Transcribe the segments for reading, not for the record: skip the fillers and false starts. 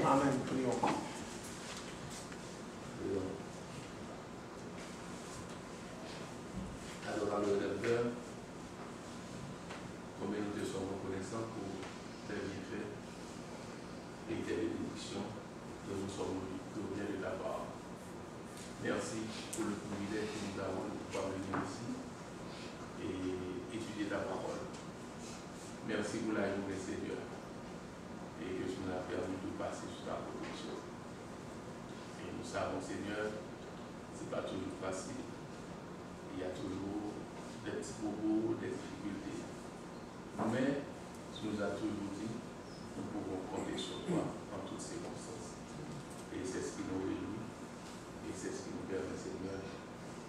Amen. Prions. Adorable Rédempteur, combien nous te sommes reconnaissants pour tes bienfaits et tes bénédictions que nous sommes glorieux de ta part. Merci pour le privilège que nous avons de pouvoir venir ici et étudier ta parole. Merci pour la journée, Seigneur, et que tu nous as permis de passer sous ta protection. Et nous savons, Seigneur, ce n'est pas toujours facile. Il y a toujours des petits bobos, des difficultés. Mais tu nous as toujours dit, nous pouvons compter sur toi en toutes circonstances. Et c'est ce qui nous réjouit, et c'est ce qui nous permet, Seigneur,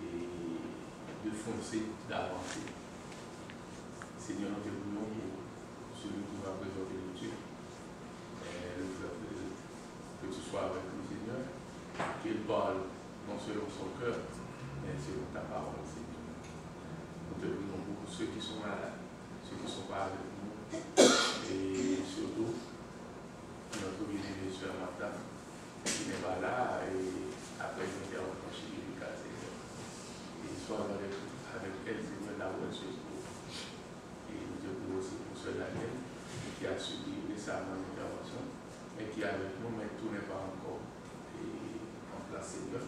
de foncer, d'avancer. Seigneur, nous te prions pour celui qui va présenter le Dieu. Que tu sois avec nous, Seigneur, qu'il parle non selon son cœur, mais selon ta parole, Seigneur. Nous te prions pour ceux qui sont malades, ceux qui ne sont pas avec nous, et surtout notre bien-aimée Sœur Martha, qui n'est pas là, et après l'intervention chirurgicale, Seigneur. Et sois avec elle, Seigneur, là où elle se trouve. Et nous te prions aussi pour Sœur Daniel, qui a subi récemment l'intervention, mais qui est avec nous, mais tout n'est pas encore en place, Seigneur.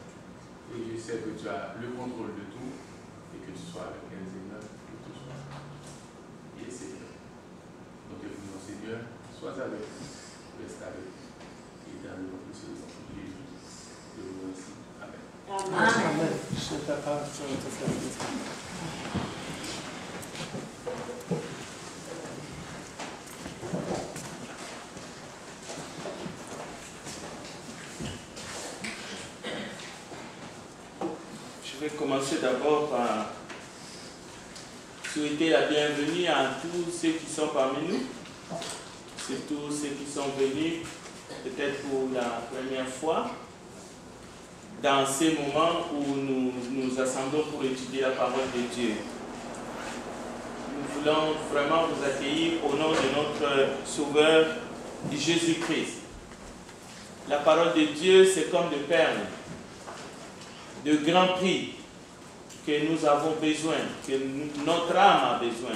Et je sais que tu as le contrôle de tout et que tu sois avec elle, Seigneur, que tout soit. Et Seigneur, nous te prions, Seigneur, sois avec nous, reste avec nous. Et dans le nom de Jésus, je vous remercie. Amen. Amen. Je t'appelle sur notre frère. Je vais commencer d'abord par souhaiter la bienvenue à tous ceux qui sont parmi nous, surtout ceux qui sont venus peut-être pour la première fois dans ces moments où nous nous assemblons pour étudier la parole de Dieu. Nous voulons vraiment vous accueillir au nom de notre Sauveur Jésus-Christ. La parole de Dieu, c'est comme des perles de grand prix que nous avons besoin, que notre âme a besoin.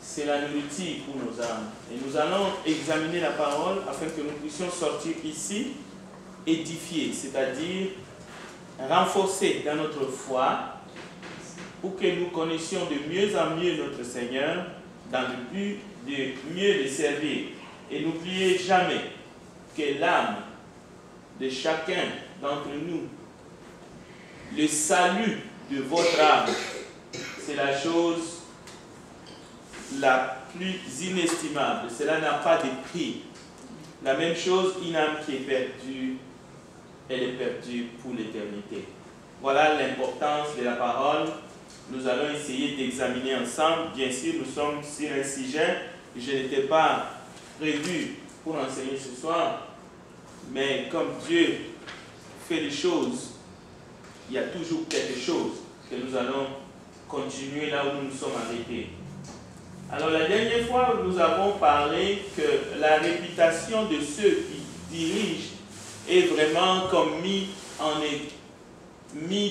C'est la nourriture pour nos âmes. Et nous allons examiner la parole afin que nous puissions sortir ici édifiés, c'est-à-dire renforcés dans notre foi pour que nous connaissions de mieux en mieux notre Seigneur dans le but de mieux le servir. Et n'oubliez jamais que l'âme de chacun d'entre nous, le salut de votre âme, c'est la chose la plus inestimable. Cela n'a pas de prix. La même chose, une âme qui est perdue, elle est perdue pour l'éternité. Voilà l'importance de la parole. Nous allons essayer d'examiner ensemble. Bien sûr, nous sommes sur un sujet. Je n'étais pas prévu pour enseigner ce soir, mais comme Dieu fait les choses, il y a toujours quelque chose que nous allons continuer là où nous nous sommes arrêtés. Alors la dernière fois, nous avons parlé que la réputation de ceux qui dirigent est vraiment comme mis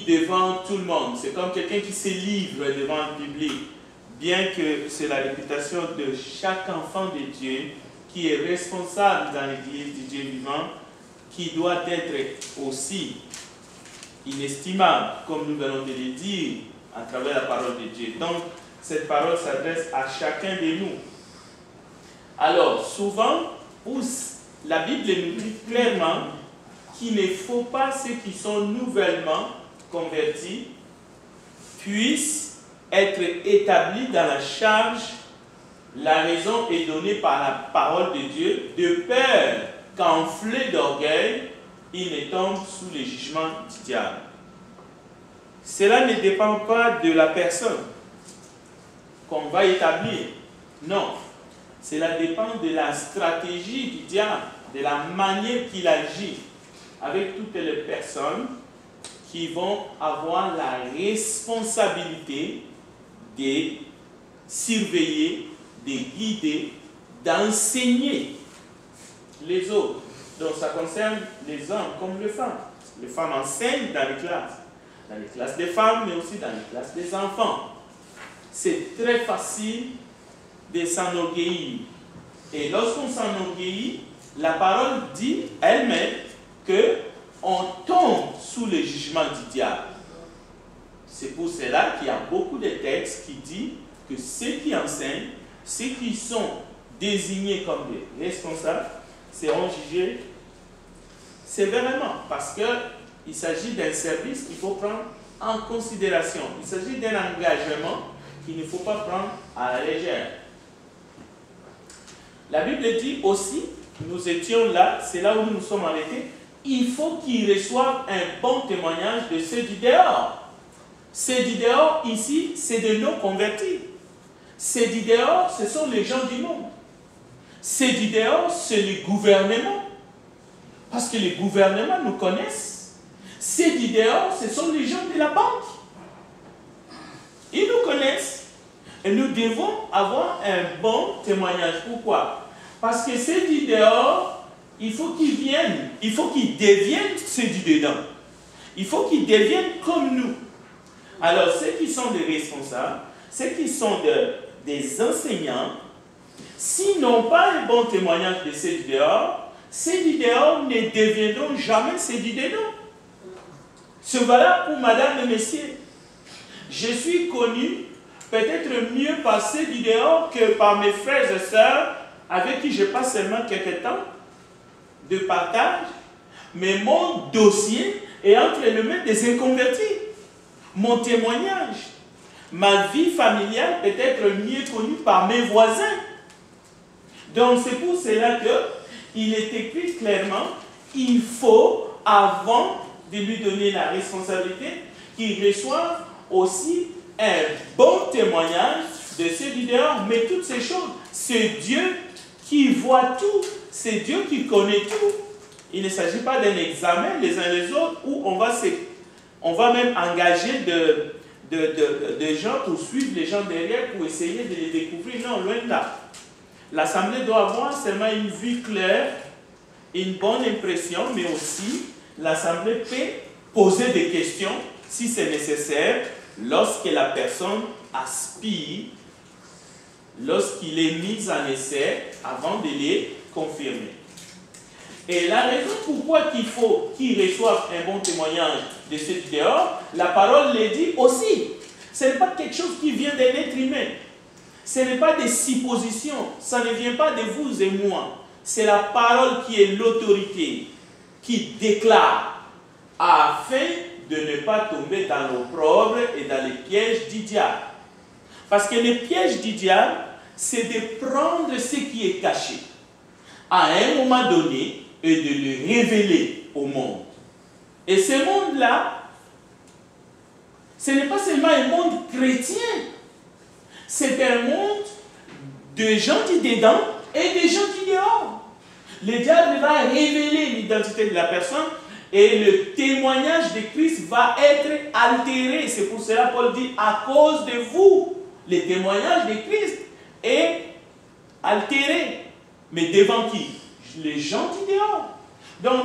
devant tout le monde. C'est comme quelqu'un qui se livre devant le public, bien que c'est la réputation de chaque enfant de Dieu qui est responsable dans l'église du Dieu vivant, qui doit être aussi inestimable, comme nous venons de le dire à travers la parole de Dieu. Donc, cette parole s'adresse à chacun de nous. Alors, souvent, la Bible nous dit clairement qu'il ne faut pas ceux qui sont nouvellement convertis puissent être établis dans la charge. La raison est donnée par la parole de Dieu, de peur qu'enflés d'orgueil, ils ne tombent sous le jugement du diable. Cela ne dépend pas de la personne qu'on va établir. Non. Cela dépend de la stratégie du diable, de la manière qu'il agit avec toutes les personnes qui vont avoir la responsabilité de surveiller, de guider, d'enseigner les autres. Donc ça concerne les hommes comme les femmes. Les femmes enseignent dans les classes des femmes, mais aussi dans les classes des enfants. C'est très facile de s'enorgueillir. Et lorsqu'on s'enorgueillit, la parole dit elle-même qu'on tombe sous le jugement du diable. C'est pour cela qu'il y a beaucoup de textes qui disent que ceux qui enseignent, ceux qui sont désignés comme des responsables, seront jugés sévèrement. Parce qu'il s'agit d'un service qu'il faut prendre en considération. Il s'agit d'un engagement qu'il ne faut pas prendre à la légère. La Bible dit aussi, nous étions là, c'est là où nous sommes arrêtés, il faut qu'ils reçoivent un bon témoignage de ceux du dehors. Ceux du dehors, ici, c'est de nos convertis. Ceux du dehors, ce sont les gens du monde. Ceux du dehors, c'est le gouvernement. Parce que les gouvernements nous connaissent. Ceux du dehors, ce sont les gens de la banque. Ils nous connaissent. Et nous devons avoir un bon témoignage. Pourquoi? Parce que ceux du dehors, il faut qu'ils viennent. Il faut qu'ils deviennent ceux du dedans. Il faut qu'ils deviennent comme nous. Alors, ceux qui sont des responsables, ceux qui sont des enseignants, s'ils n'ont pas un bon témoignage de ceux du dehors, ceux du dehors ne deviendront jamais ceux du dedans. Ce voilà pour madame et messieurs. Je suis connu peut-être mieux par ceux du dehors que par mes frères et sœurs avec qui je passe seulement quelques temps de partage, mais mon dossier est entre les mains des inconvertis. Mon témoignage, ma vie familiale peut être mieux connue par mes voisins. Donc c'est pour cela qu'il est écrit clairement, il faut, avant de lui donner la responsabilité, qu'il reçoive aussi un bon témoignage de ceux du dehors. Mais toutes ces choses, c'est Dieu qui voit tout, c'est Dieu qui connaît tout. Il ne s'agit pas d'un examen les uns les autres où on va même engager de gens pour suivre les gens derrière pour essayer de les découvrir. Non, loin de là. L'Assemblée doit avoir seulement une vue claire, une bonne impression, mais aussi l'Assemblée peut poser des questions si c'est nécessaire lorsque la personne aspire, lorsqu'il est mis en essai avant de les confirmer. Et la raison pourquoi il faut qu'ils reçoivent un bon témoignage de ceux du dehors, la parole le dit aussi. Ce n'est pas quelque chose qui vient d'un être humain. Ce n'est pas des suppositions. Ça ne vient pas de vous et moi. C'est la parole qui est l'autorité, qui déclare afin de ne pas tomber dans l'opprobre et dans les pièges du diable. Parce que le piège du diable, c'est de prendre ce qui est caché à un moment donné et de le révéler au monde. Et ce monde-là, ce n'est pas seulement un monde chrétien, c'est un monde de gens du dedans et des gens du dehors. Le diable va révéler l'identité de la personne et le témoignage de Christ va être altéré. C'est pour cela que Paul dit, à cause de vous, le témoignage de Christ est altéré. Mais devant qui? Les gens du dehors. Donc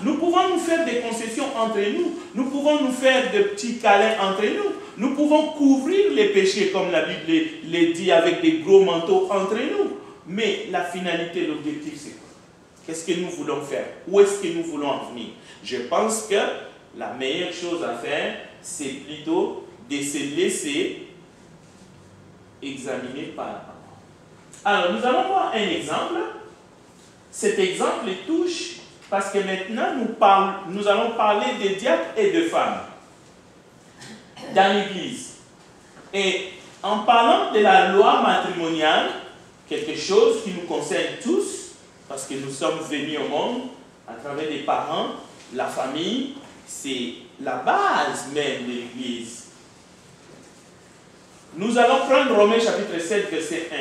nous pouvons nous faire des concessions entre nous, nous pouvons nous faire de petits câlins entre nous, nous pouvons couvrir les péchés comme la Bible les dit avec des gros manteaux entre nous. Mais la finalité, l'objectif c'est quoi? Qu'est-ce que nous voulons faire? Où est-ce que nous voulons en venir? Je pense que la meilleure chose à faire, c'est plutôt de se laisser examiner par la parole. Alors nous allons voir un exemple. Cet exemple touche, parce que maintenant nous allons parler de diacres et de femmes dans l'Église. Et en parlant de la loi matrimoniale, quelque chose qui nous concerne tous, parce que nous sommes venus au monde à travers des parents, la famille, c'est la base même de l'Église. Nous allons prendre Romains chapitre 7, verset 1.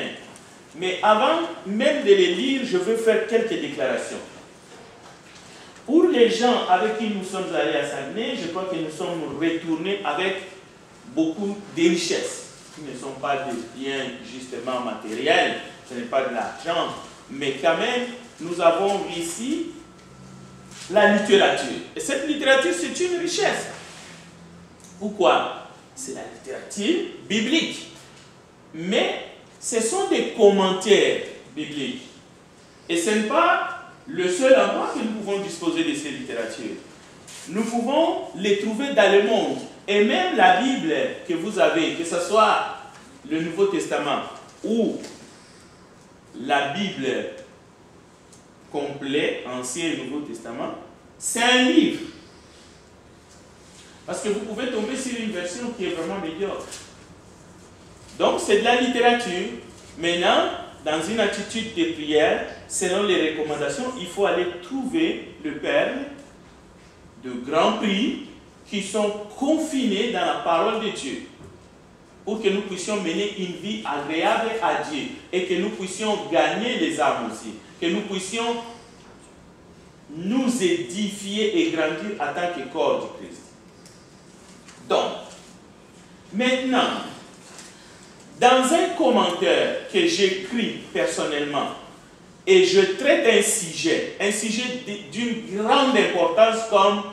Mais avant même de les lire, je veux faire quelques déclarations. Pour les gens avec qui nous sommes allés à Saguenay, je crois que nous sommes retournés avec beaucoup de richesses, qui ne sont pas des biens justement matériels, ce n'est pas de l'argent, mais quand même, nous avons ici la littérature. Et cette littérature, c'est une richesse. Pourquoi? C'est la littérature biblique. Mais ce sont des commentaires bibliques. Et ce n'est pas le seul endroit que nous pouvons disposer de ces littératures. Nous pouvons les trouver dans le monde. Et même la Bible que vous avez, que ce soit le Nouveau Testament ou la Bible complète, Ancien et Nouveau Testament, c'est un livre. Parce que vous pouvez tomber sur une version qui est vraiment médiocre. Donc c'est de la littérature. Maintenant, dans une attitude de prière, selon les recommandations, il faut aller trouver le Père de grands prix qui sont confinés dans la parole de Dieu pour que nous puissions mener une vie agréable à Dieu et que nous puissions gagner les âmes aussi, que nous puissions nous édifier et grandir en tant que corps du Christ. Donc, maintenant, dans un commentaire que j'écris personnellement, et je traite un sujet d'une grande importance comme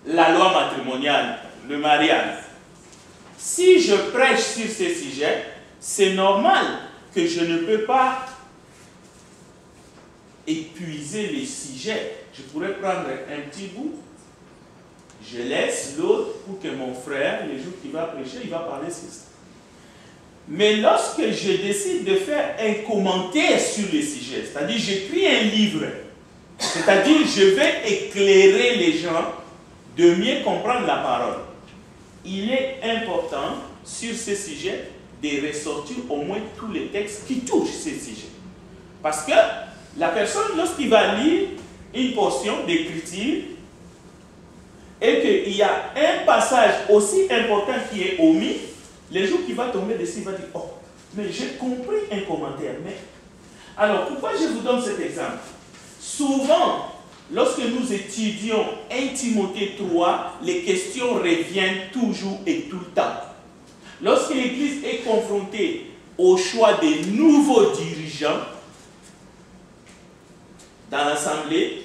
la loi matrimoniale, le mariage. Si je prêche sur ce sujet, c'est normal que je ne peux pas épuiser les sujets. Je pourrais prendre un petit bout, je laisse l'autre pour que mon frère, le jour qu'il va prêcher, il va parler sur ça. Mais lorsque je décide de faire un commentaire sur le sujet, c'est-à-dire j'écris un livre, c'est-à-dire je vais éclairer les gens de mieux comprendre la parole, il est important sur ce sujet de ressortir au moins tous les textes qui touchent ce sujet. Parce que la personne, lorsqu'il va lire une portion d'écriture et qu'il y a un passage aussi important qui est omis, les jours qu'il va tomber dessus, il va dire « Oh, mais j'ai compris un commentaire. » Mais alors, pourquoi je vous donne cet exemple? Souvent, lorsque nous étudions 1 Timothée 3, les questions reviennent toujours et tout le temps. Lorsque l'Église est confrontée au choix des nouveaux dirigeants dans l'Assemblée,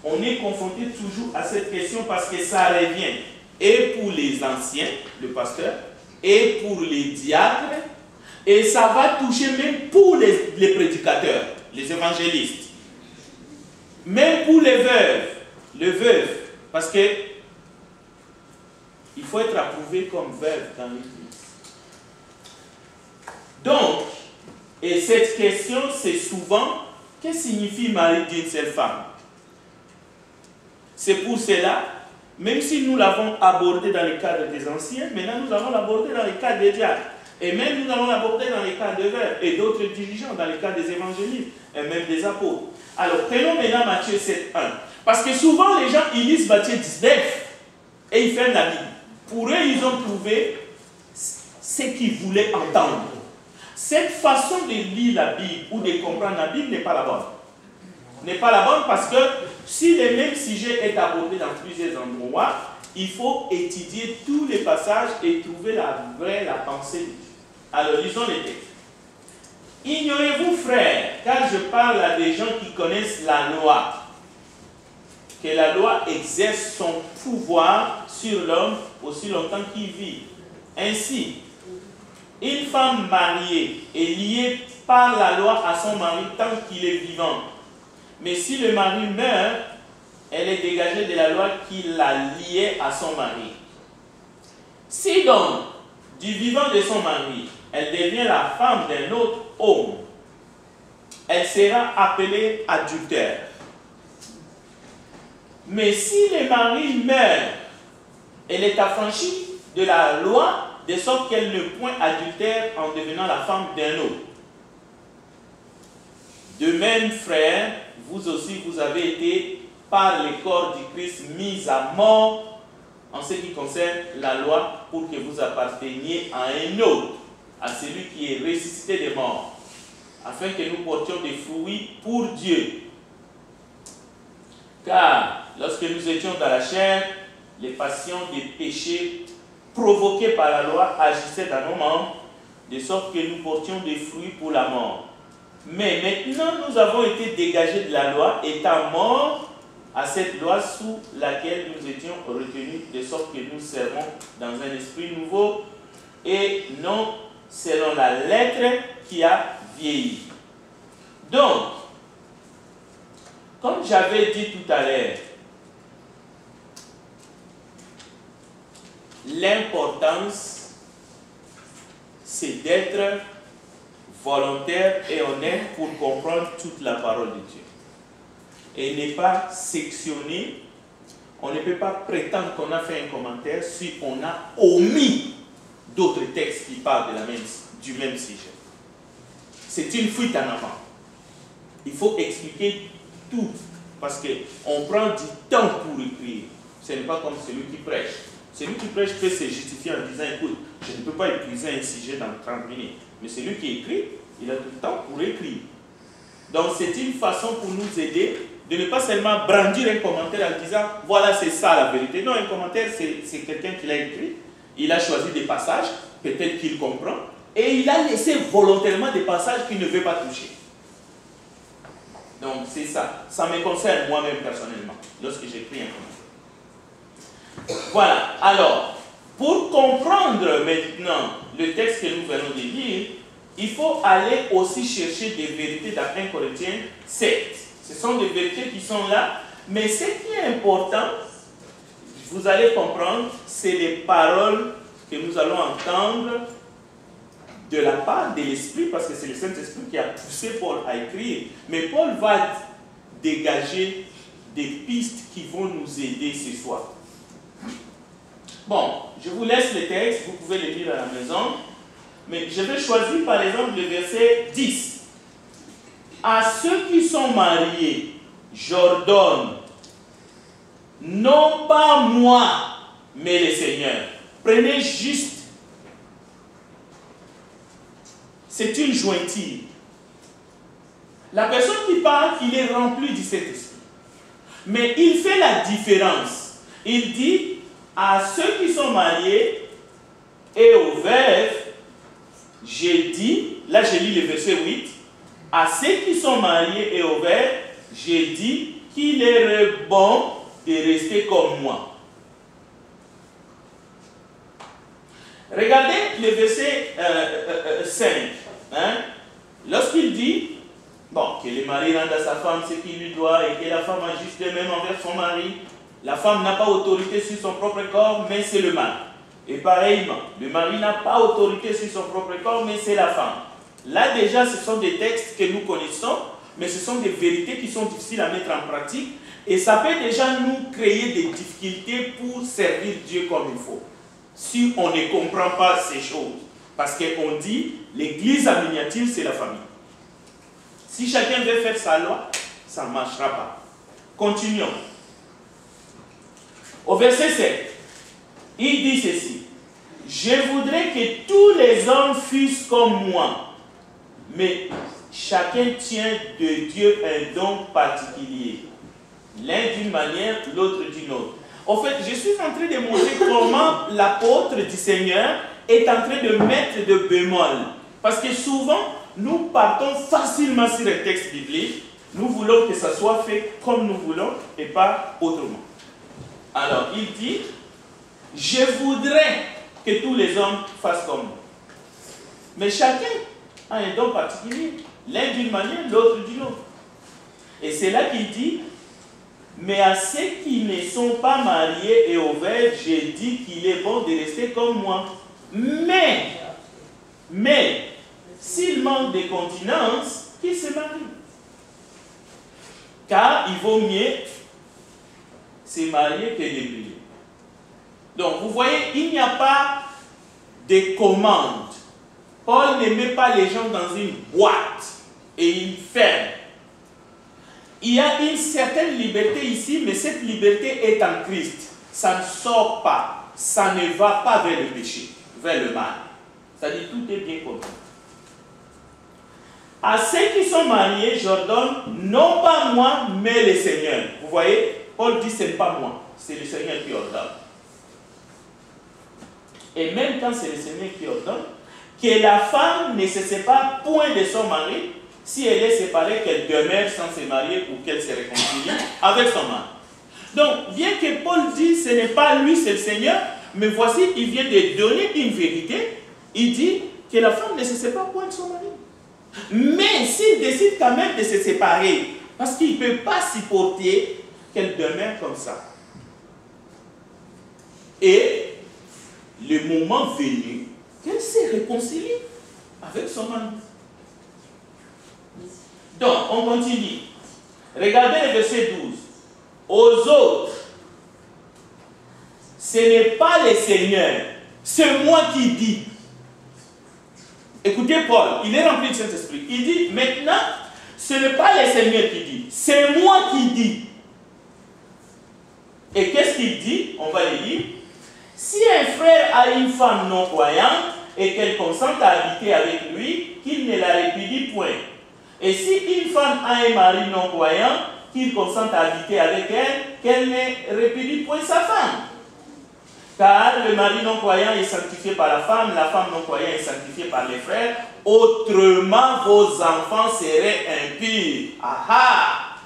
on est confronté toujours à cette question parce que ça revient et pour les anciens, le pasteur, et pour les diacres, et ça va toucher même pour les prédicateurs, les évangélistes, même pour les veuves, parce que il faut être approuvé comme veuve dans l'Église. Donc, et cette question, c'est souvent, que signifie mari d'une seule femme? C'est pour cela, même si nous l'avons abordé dans le cadre des anciens, maintenant nous allons l'aborder dans le cadre des diacres. Et même nous allons l'aborder dans le cadre des veuves et d'autres dirigeants, dans le cadre des évangélistes et même des apôtres. Alors, prenons maintenant Matthieu 7, 1. Parce que souvent les gens, ils lisent Matthieu 19 et ils ferment la Bible. Pour eux, ils ont trouvé ce qu'ils voulaient entendre. Cette façon de lire la Bible ou de comprendre la Bible n'est pas la bonne. N'est pas la bonne parce que si le même sujet est abordé dans plusieurs endroits, il faut étudier tous les passages et trouver la pensée de Dieu. Alors, lisons les textes. Ignorez-vous, frères, car je parle à des gens qui connaissent la loi, que la loi exerce son pouvoir sur l'homme aussi longtemps qu'il vit. Ainsi, une femme mariée est liée par la loi à son mari tant qu'il est vivant. Mais si le mari meurt, elle est dégagée de la loi qui l'a liée à son mari. Si donc, du vivant de son mari, elle devient la femme d'un autre homme, elle sera appelée adultère. Mais si le mari meurt, elle est affranchie de la loi, de sorte qu'elle ne point adultère en devenant la femme d'un autre. De même, frères, vous aussi, vous avez été, par le corps du Christ, mis à mort en ce qui concerne la loi, pour que vous apparteniez à un autre, à celui qui est ressuscité des morts, afin que nous portions des fruits pour Dieu. Car, lorsque nous étions dans la chair, les passions des péchés provoqués par la loi agissaient dans nos membres, de sorte que nous portions des fruits pour la mort. Mais maintenant, nous avons été dégagés de la loi, étant morts à cette loi sous laquelle nous étions retenus, de sorte que nous servons dans un esprit nouveau et non selon la lettre qui a vieilli. Donc, comme j'avais dit tout à l'heure, l'importance, c'est d'être volontaire et honnête pour comprendre toute la parole de Dieu. Et n'est pas sectionné. On ne peut pas prétendre qu'on a fait un commentaire si on a omis d'autres textes qui parlent du même sujet. C'est une fuite en avant. Il faut expliquer tout, parce qu'on prend du temps pour écrire. Ce n'est pas comme celui qui prêche. Celui qui prêche peut se justifier en disant, écoute, je ne peux pas épuiser un sujet dans 30 minutes. Mais celui qui écrit, il a tout le temps pour écrire. Donc c'est une façon pour nous aider de ne pas seulement brandir un commentaire en disant, voilà, c'est ça la vérité. Non, un commentaire, c'est quelqu'un qui l'a écrit. Il a choisi des passages, peut-être qu'il comprend, et il a laissé volontairement des passages qu'il ne veut pas toucher. Donc c'est ça. Ça me concerne moi-même personnellement, lorsque j'écris un commentaire. Voilà. Alors, pour comprendre maintenant le texte que nous venons de lire, il faut aller aussi chercher des vérités dans 1 Corinthiens 7. Ce sont des vérités qui sont là, mais ce qui est important, vous allez comprendre, c'est les paroles que nous allons entendre de la part de l'Esprit, parce que c'est le Saint-Esprit qui a poussé Paul à écrire. Mais Paul va dégager des pistes qui vont nous aider ce soir. Bon, je vous laisse le texte, vous pouvez le lire à la maison. Mais je vais choisir par exemple le verset 10. À ceux qui sont mariés, j'ordonne, non pas moi, mais le Seigneur. Prenez juste. C'est une jointure. La personne qui parle, il est rempli du Saint-Esprit. Mais il fait la différence. Il dit, à ceux qui sont mariés et aux veuves, j'ai dit, là je lis le verset 8, à ceux qui sont mariés et aux veuves, j'ai dit qu'il est bon de rester comme moi. Regardez le verset 5. Hein? Lorsqu'il dit, bon, que le mari rende à sa femme ce qu'il lui doit et que la femme agisse de même envers son mari, la femme n'a pas autorité sur son propre corps, mais c'est le mari. Et pareillement, le mari n'a pas autorité sur son propre corps, mais c'est la femme. Là déjà, ce sont des textes que nous connaissons, mais ce sont des vérités qui sont difficiles à mettre en pratique. Et ça peut déjà nous créer des difficultés pour servir Dieu comme il faut. Si on ne comprend pas ces choses. Parce qu'on dit, l'église en miniature, c'est la famille. Si chacun veut faire sa loi, ça ne marchera pas. Continuons. Au verset 7, il dit ceci. Je voudrais que tous les hommes fussent comme moi, mais chacun tient de Dieu un don particulier. L'un d'une manière, l'autre d'une autre. En fait, je suis en train de montrer comment l'apôtre du Seigneur est en train de mettre de bémol. Parce que souvent, nous partons facilement sur un texte biblique. Nous voulons que ça soit fait comme nous voulons et pas autrement. Alors, il dit, je voudrais que tous les hommes fassent comme moi. Mais chacun a un don particulier. L'un d'une manière, l'autre d'une autre. Et c'est là qu'il dit, mais à ceux qui ne sont pas mariés et aux veuves, j'ai dit qu'il est bon de rester comme moi. Mais, s'il manque de continence, qu'il se marie. Car il vaut mieux se marier que de briller. Donc, vous voyez, il n'y a pas de commande. Paul ne met pas les gens dans une boîte et il ferme. Il y a une certaine liberté ici, mais cette liberté est en Christ. Ça ne sort pas. Ça ne va pas vers le péché, vers le mal. C'est-à-dire tout est bien compris. À ceux qui sont mariés, j'ordonne, non pas moi, mais le Seigneur. Vous voyez, Paul dit, ce n'est pas moi, c'est le Seigneur qui ordonne. Et même quand c'est le Seigneur qui ordonne, que la femme ne se sépare point de son mari, si elle est séparée, qu'elle demeure sans se marier ou qu'elle se réconcilie avec son mari. Donc, bien que Paul dise ce n'est pas lui, c'est le Seigneur, mais voici, il vient de donner une vérité. Il dit que la femme ne se sépare point de son mari. Mais s'il décide quand même de se séparer, parce qu'il ne peut pas supporter qu'elle demeure comme ça. Et le moment venu, qu'elle se réconcilie avec son mari. Donc, on continue. Regardez le verset 12. Aux autres, ce n'est pas le Seigneur, c'est moi qui dis. Écoutez Paul, il est rempli de Saint-Esprit. Il dit, maintenant, ce n'est pas le Seigneur qui dit, c'est moi qui dis. Et qu'est-ce qu'il dit? On va le lire. Si un frère a une femme non-croyante et qu'elle consente à habiter avec lui, qu'il ne la répudie point. Et si une femme a un mari non-croyant, qu'il consente à habiter avec elle, qu'elle ne répudie point sa femme. Car le mari non-croyant est sanctifié par la femme non-croyante est sanctifiée par les frères, autrement vos enfants seraient impurs. Ah!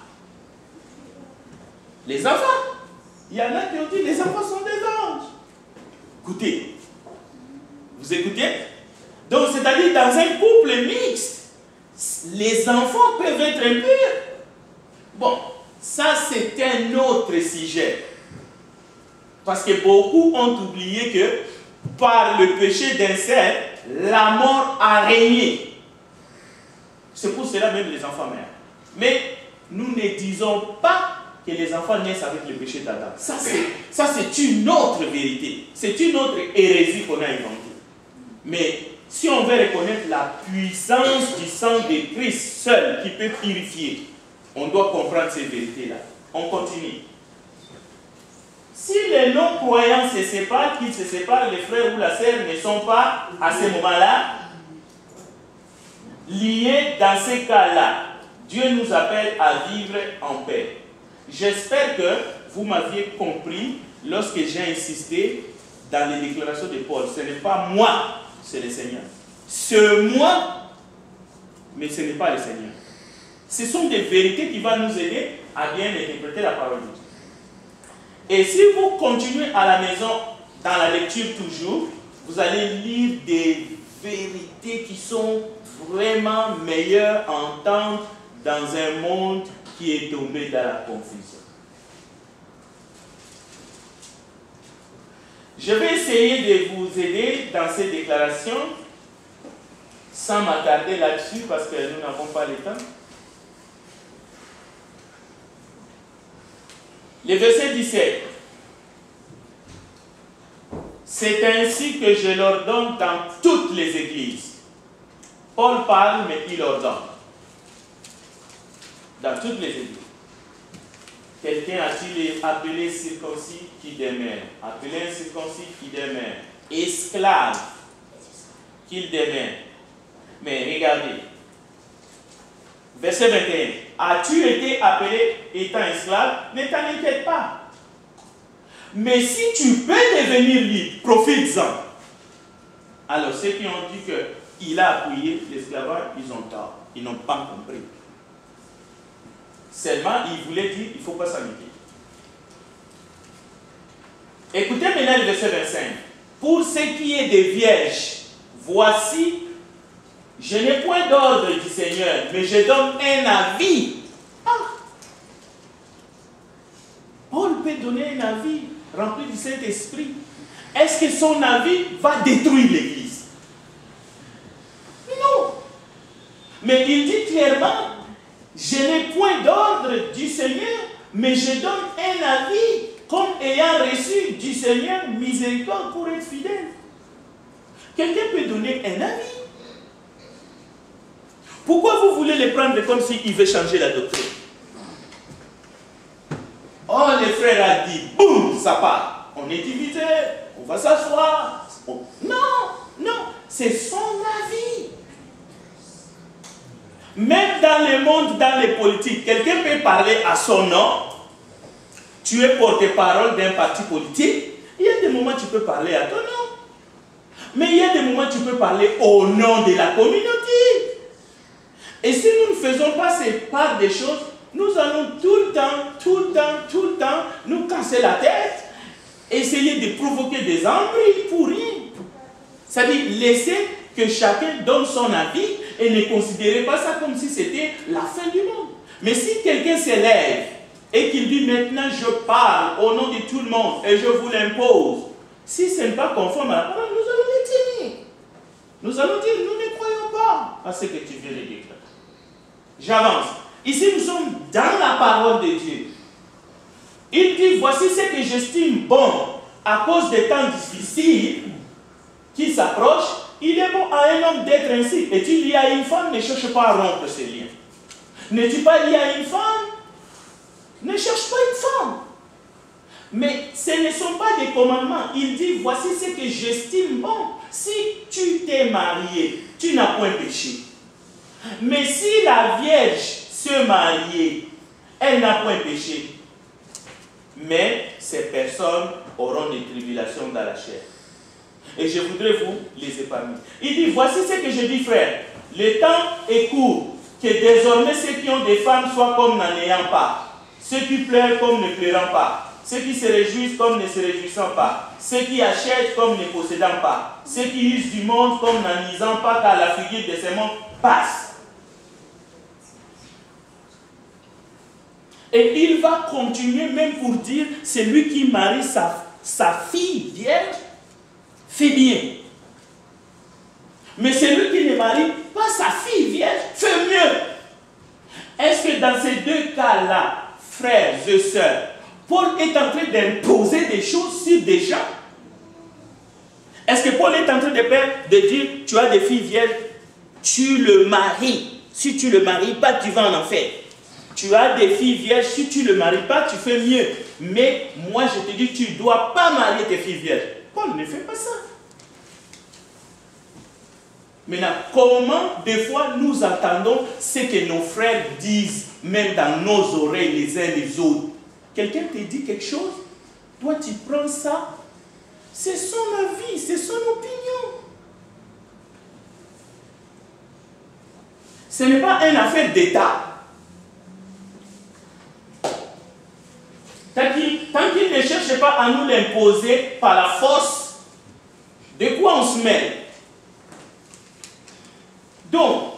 Les enfants, il y en a qui ont dit les enfants sont des anges. Écoutez, vous écoutez? Donc c'est-à-dire dans un couple mixte, les enfants peuvent être impurs. Bon, ça c'est un autre sujet. Parce que beaucoup ont oublié que par le péché d'inceste, la mort a régné. C'est pour cela même les enfants meurent. Mais nous ne disons pas que les enfants naissent avec le péché d'Adam. Ça c'est une autre vérité. C'est une autre hérésie qu'on a inventée. Mais si on veut reconnaître la puissance du sang de Christ seul qui peut purifier, on doit comprendre ces vérités-là. On continue. Si les non-croyants se séparent, qu'ils se séparent, les frères ou la sœur ne sont pas, à ce moment-là, liés dans ces cas-là. Dieu nous appelle à vivre en paix. J'espère que vous m'aviez compris lorsque j'ai insisté dans les déclarations de Paul. Ce n'est pas moi, c'est le Seigneur. C'est moi, mais ce n'est pas le Seigneur. Ce sont des vérités qui vont nous aider à bien interpréter la parole de Dieu. Et si vous continuez à la maison, dans la lecture toujours, vous allez lire des vérités qui sont vraiment meilleures à entendre dans un monde qui est tombé dans la confusion. Je vais essayer de vous aider dans ces déclarations sans m'attarder là-dessus parce que nous n'avons pas le temps. Le verset 17. C'est ainsi que je l'ordonne dans toutes les églises. Paul parle, mais il ordonne. Dans toutes les églises. Quelqu'un a-t-il appelé circoncis qui demeure? Appelé incirconcis qui demeure? Esclave qu'il demeure? Mais regardez. Verset 21. As-tu été appelé étant esclave? Ne t'en inquiète pas. Mais si tu peux devenir libre, profites-en. Alors ceux qui ont dit qu'il a appuyé l'esclavage, ils ont tort. Ils n'ont pas compris. Seulement, il voulait dire qu'il ne faut pas s'inquiéter. Écoutez maintenant le verset 25. Pour ce qui est des vierges, voici, je n'ai point d'ordre du Seigneur, mais je donne un avis. Ah! Paul peut donner un avis rempli du Saint-Esprit. Est-ce que son avis va détruire l'Église? Non. Mais il dit clairement, je n'ai point d'ordre du Seigneur, mais je donne un avis comme ayant reçu du Seigneur miséricorde pour être fidèle. Quelqu'un peut donner un avis. Pourquoi vous voulez le prendre comme s'il veut changer la doctrine? Oh, le frère a dit, boum, ça part. On est divisé, on va s'asseoir. Non, non, c'est son avis. Même dans le monde, dans les politiques, quelqu'un peut parler à son nom. Tu es porte-parole d'un parti politique. Il y a des moments où tu peux parler à ton nom. Mais il y a des moments où tu peux parler au nom de la communauté. Et si nous ne faisons pas ces parts des choses, nous allons tout le temps, nous casser la tête, essayer de provoquer des embrouilles pour rien. C'est-à-dire laisser que chacun donne son avis et ne considérez pas ça comme si c'était la fin du monde. Mais si quelqu'un s'élève et qu'il dit maintenant je parle au nom de tout le monde et je vous l'impose, si ce n'est pas conforme à la parole, nous allons l'éteindre. Nous allons dire nous ne croyons pas à ce que tu viens de déclarer. J'avance. Ici nous sommes dans la parole de Dieu. Il dit voici ce que j'estime bon à cause des temps difficiles qui s'approchent. Il est bon à un homme d'être ainsi. Es-tu lié à une femme? Ne cherche pas à rompre ces liens. N'es-tu pas lié à une femme? Ne cherche pas une femme. Mais ce ne sont pas des commandements. Il dit, voici ce que j'estime bon. Si tu t'es marié, tu n'as point péché. Mais si la Vierge se mariait, elle n'a point péché. Mais ces personnes auront des tribulations dans la chair. Et je voudrais vous les épargner. Il dit, voici ce que je dis, frère. Le temps est court. Que désormais ceux qui ont des femmes soient comme n'en ayant pas. Ceux qui pleurent comme ne pleurant pas. Ceux qui se réjouissent comme ne se réjouissant pas. Ceux qui achètent comme ne possédant pas. Ceux qui usent du monde comme n'en usant pas, car la figure de ces mondes passe. Et il va continuer même pour dire, celui qui marie sa fille vierge, fait bien. Mais celui qui ne marie pas sa fille vierge, fait mieux. Est-ce que dans ces deux cas-là, frères et sœurs, Paul est en train d'imposer des choses sur des gens? Est-ce que Paul est en train de dire, tu as des filles vierges, tu le maries. Si tu ne le maries pas, tu vas en enfer. Tu as des filles vierges, si tu ne le maries pas, tu fais mieux. Mais moi, je te dis, tu ne dois pas marier tes filles vierges. Paul ne fait pas ça. Maintenant, comment des fois nous entendons ce que nos frères disent, même dans nos oreilles les uns les autres? Quelqu'un te dit quelque chose, toi tu prends ça, c'est son avis, c'est son opinion. Ce n'est pas une affaire d'État. Tant qu'il ne cherche pas à nous l'imposer par la force, de quoi on se mêle? Donc,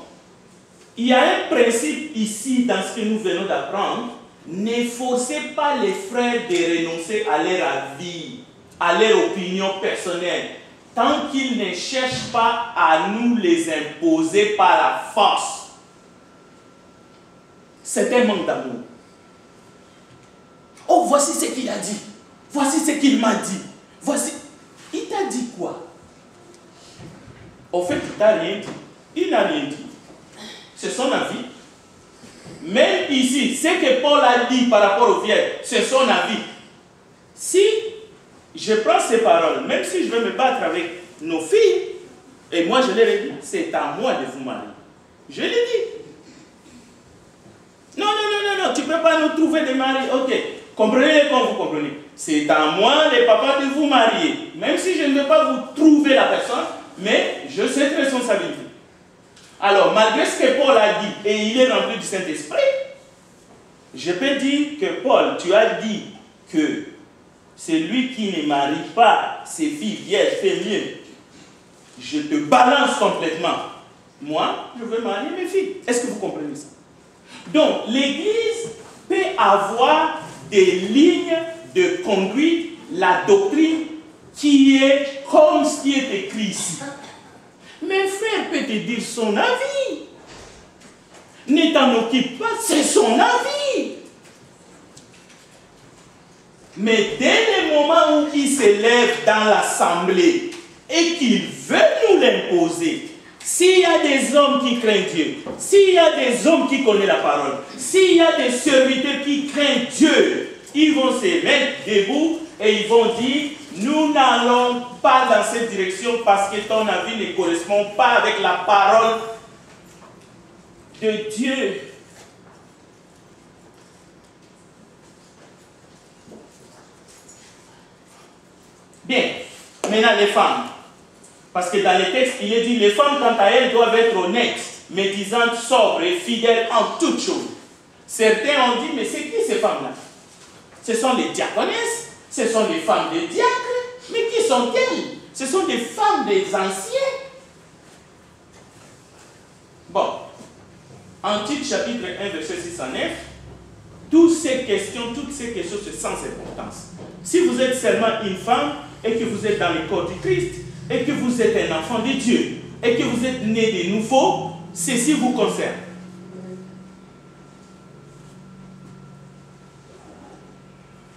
il y a un principe ici dans ce que nous venons d'apprendre. Ne forcez pas les frères de renoncer à leur avis, à leur opinion personnelle, tant qu'ils ne cherchent pas à nous les imposer par la force. C'est un manque d'amour. Oh, voici ce qu'il a dit. Voici ce qu'il m'a dit. Voici. Il t'a dit quoi? Au fait, il t'a rien dit. Il n'a rien dit. C'est son avis. Même ici, ce que Paul a dit par rapport aux vierges, c'est son avis. Si je prends ces paroles, même si je vais me battre avec nos filles, et moi je leur ai dit, c'est à moi de vous marier. Je l'ai dit. Non, tu ne peux pas nous trouver des maris. Ok, comprenez comme vous comprenez. C'est à moi, les papas, de vous marier. Même si je ne vais pas vous trouver la personne, mais je sais cette responsabilité. Alors, malgré ce que Paul a dit, et il est rempli du Saint-Esprit, je peux dire que Paul, tu as dit que celui qui ne marie pas ses filles vierges fait mieux. Je te balance complètement. Moi, je veux marier mes filles. Est-ce que vous comprenez ça? Donc, l'Église peut avoir des lignes de conduite, la doctrine qui est comme ce qui est écrit ici. Mais frère peut te dire son avis. Ne t'en occupe pas, c'est son avis. Mais dès le moment où il s'élève dans l'assemblée et qu'il veut nous l'imposer, s'il y a des hommes qui craignent Dieu, s'il y a des hommes qui connaissent la parole, s'il y a des serviteurs qui craignent Dieu, ils vont se mettre debout et ils vont dire, nous n'allons pas dans cette direction parce que ton avis ne correspond pas avec la parole de Dieu. Bien, maintenant les femmes. Parce que dans les textes, il est dit, les femmes, quant à elles, doivent être honnêtes. médisantes, sobres et fidèles en toutes choses. Certains ont dit, mais c'est qui ces femmes-là? Ce sont les diaconesses, ce sont les femmes des diacres, mais qui sont-elles? Ce sont des femmes des anciens. Bon, en Tite chapitre 1, verset 6 à 9, toutes ces questions, c'est sans importance. Si vous êtes seulement une femme et que vous êtes dans le corps du Christ et que vous êtes un enfant de Dieu et que vous êtes né de nouveau, ceci vous concerne.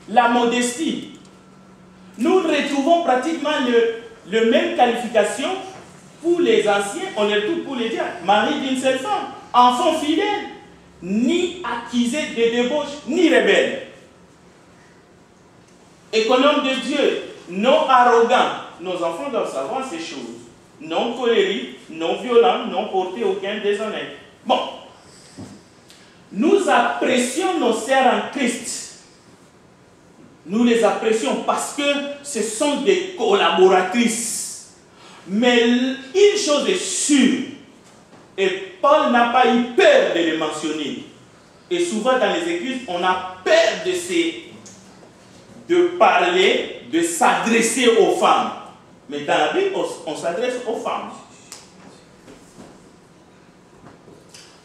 La modestie. Nous retrouvons pratiquement le même qualification pour les anciens, on les retrouve pour les diacres. Mari d'une seule femme, enfant fidèle, ni accusé de débauche, ni rebelle. Économe de Dieu, non arrogant. Nos enfants doivent savoir ces choses. Non colérique, non violent, non porté aucun déshonnête. Bon. Nous apprécions nos sœurs en Christ. Nous les apprécions parce que ce sont des collaboratrices. Mais une chose est sûre, et Paul n'a pas eu peur de le mentionner. Et souvent dans les églises, on a peur de parler, de s'adresser aux femmes. Mais dans la Bible, on s'adresse aux femmes.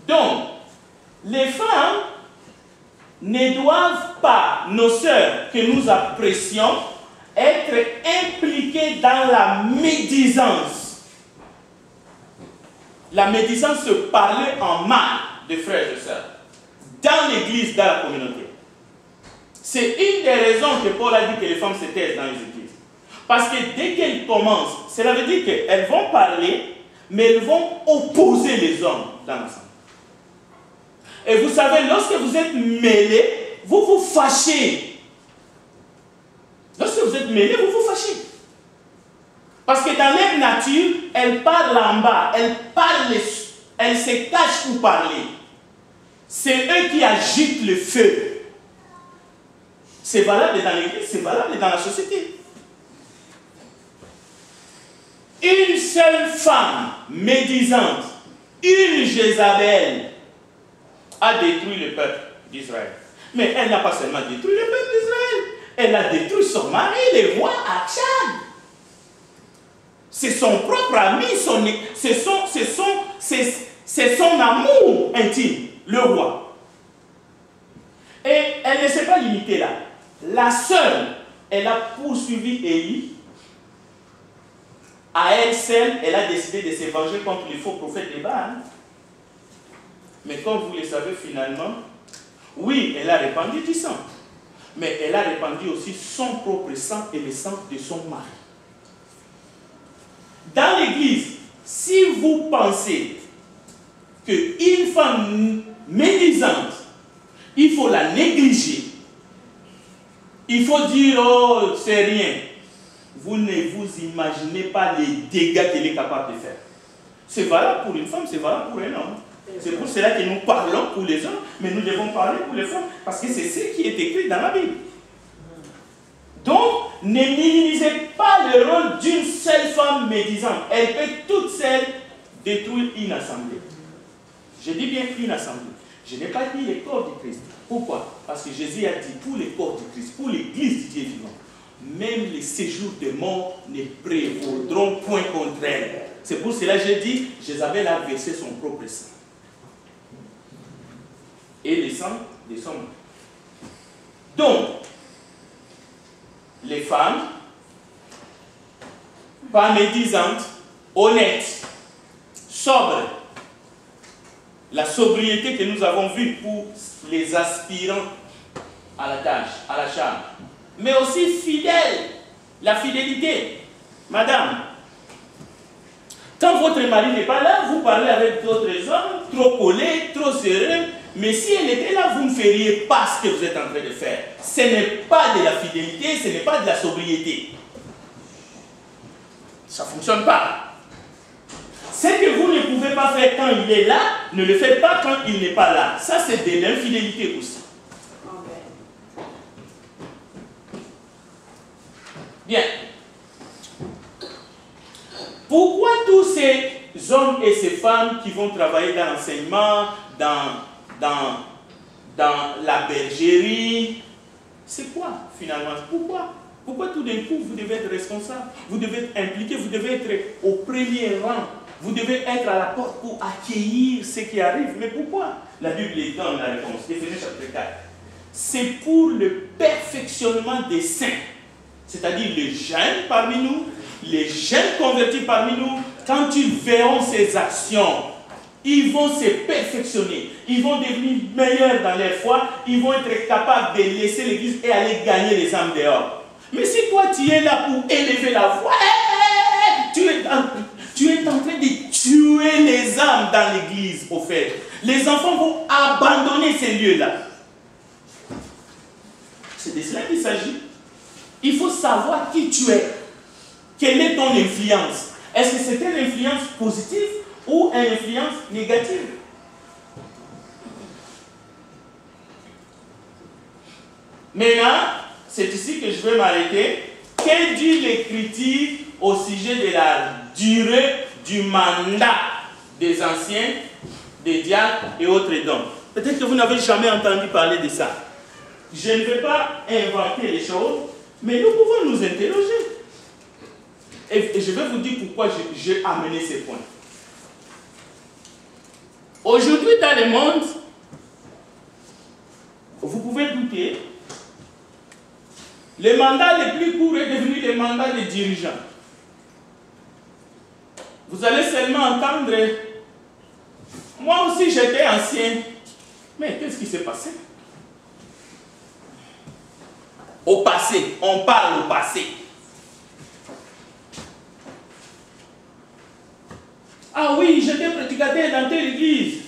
Donc, les femmes ne doivent pas, nos sœurs que nous apprécions, être impliquées dans la médisance. La médisance, c'est parler en mal de frères et sœurs, dans l'église, dans la communauté. C'est une des raisons que Paul a dit que les femmes se taisent dans les églises. Parce que dès qu'elles commencent, cela veut dire qu'elles vont parler, mais elles vont opposer les hommes dans l'ensemble. Et vous savez, lorsque vous êtes mêlés, vous vous fâchez. Lorsque vous êtes mêlés, vous vous fâchez. Parce que dans leur nature, elles parlent en bas, elles se cachent pour parler. C'est eux qui agitent le feu. C'est valable dans l'église, c'est valable dans la société. Une seule femme médisante, une Jézabel, a détruit le peuple d'Israël. Mais elle n'a pas seulement détruit le peuple d'Israël, elle a détruit son mari, le roi Achab. C'est son propre ami, c'est son amour intime, le roi. Et elle ne s'est pas limitée là. La seule, elle a poursuivi Élie. À elle seule, elle a décidé de se venger contre les faux prophètes de Baal. Mais comme vous le savez finalement, oui, elle a répandu du sang. Mais elle a répandu aussi son propre sang et le sang de son mari. Dans l'église, si vous pensez qu'une femme médisante, il faut la négliger, il faut dire, oh, c'est rien. Vous ne vous imaginez pas les dégâts qu'elle est capable de faire. C'est valable pour une femme, c'est valable pour un homme. C'est pour cela que nous parlons pour les hommes, mais nous devons parler pour les femmes, parce que c'est ce qui est écrit dans la Bible. Donc, ne minimisez pas le rôle d'une seule femme médisante. Elle peut toute seule détruire une assemblée. Je dis bien une assemblée. Je n'ai pas dit les corps du Christ. Pourquoi? Parce que Jésus a dit pour les corps du Christ, pour l'église du Dieu vivant, même les séjours de mort ne prévaudront point contre elle. C'est pour cela que j'ai dit, Jézabel a versé son propre sang. Et le sang de son mari. Donc, les femmes, pas médisantes, honnêtes, sobres. La sobriété que nous avons vue pour les aspirants à la tâche, à la charge. Mais aussi fidèles, la fidélité. Madame, quand votre mari n'est pas là, vous parlez avec d'autres hommes, trop collés, trop serrés. Mais si elle était là, vous ne feriez pas ce que vous êtes en train de faire. Ce n'est pas de la fidélité, ce n'est pas de la sobriété. Ça ne fonctionne pas. Ce que vous ne pouvez pas faire quand il est là, ne le faites pas quand il n'est pas là. Ça, c'est de l'infidélité aussi. Bien. Pourquoi tous ces hommes et ces femmes qui vont travailler dans l'enseignement, dans la bergerie. C'est quoi finalement? Pourquoi tout d'un coup vous devez être responsable? Vous devez être impliqué, vous devez être au premier rang. Vous devez être à la porte pour accueillir ce qui arrive. Mais pourquoi? La Bible donne la réponse. Éphésiens chapitre 4. C'est pour le perfectionnement des saints. C'est-à-dire les jeunes parmi nous, les jeunes convertis parmi nous, quand ils verront ces actions, ils vont se perfectionner, ils vont devenir meilleurs dans leur foi, ils vont être capables de laisser l'église et aller gagner les âmes dehors. Mais si toi tu es là pour élever la voix, tu es en train de tuer les âmes dans l'église, au fait. Les enfants vont abandonner ces lieux-là. C'est de cela qu'il s'agit. Il faut savoir qui tu es. Quelle est ton influence? Est-ce que c'est une influence positive ou une influence négative? Maintenant, c'est ici que je vais m'arrêter. Que dit l'Écriture au sujet de la durée du mandat des anciens, des diacres et autres dons? Peut-être que vous n'avez jamais entendu parler de ça. Je ne vais pas inventer les choses, mais nous pouvons nous interroger. Et je vais vous dire pourquoi j'ai amené ces points. Aujourd'hui, dans le monde, vous pouvez douter, le mandat le plus court est devenu le mandat des dirigeants. Vous allez seulement entendre, moi aussi j'étais ancien, mais qu'est-ce qui s'est passé? Au passé, on parle au passé. Ah oui, j'étais prédicateur dans telle église.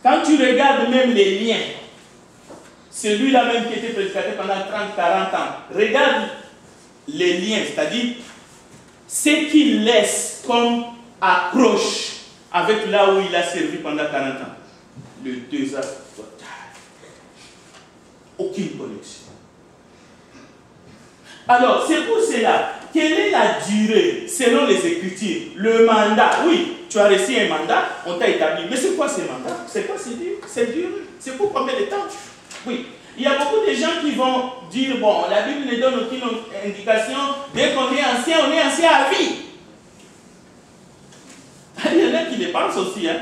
Quand tu regardes même les liens, celui-là même qui était prédicateur pendant 30-40 ans, regarde les liens, c'est-à-dire ce qu'il laisse comme accroche avec là où il a servi pendant 40 ans. Le désastre total. Aucune connexion. Alors, c'est pour cela, quelle est la durée selon les Écritures? Le mandat, oui, tu as reçu un mandat, on t'a établi. Mais c'est quoi ce mandat? C'est quoi cette durée? C'est pour combien de temps? Oui, il y a beaucoup de gens qui vont dire, bon, la Bible ne donne aucune indication, dès qu'on est ancien à vie. Il y en a qui le pensent aussi, hein.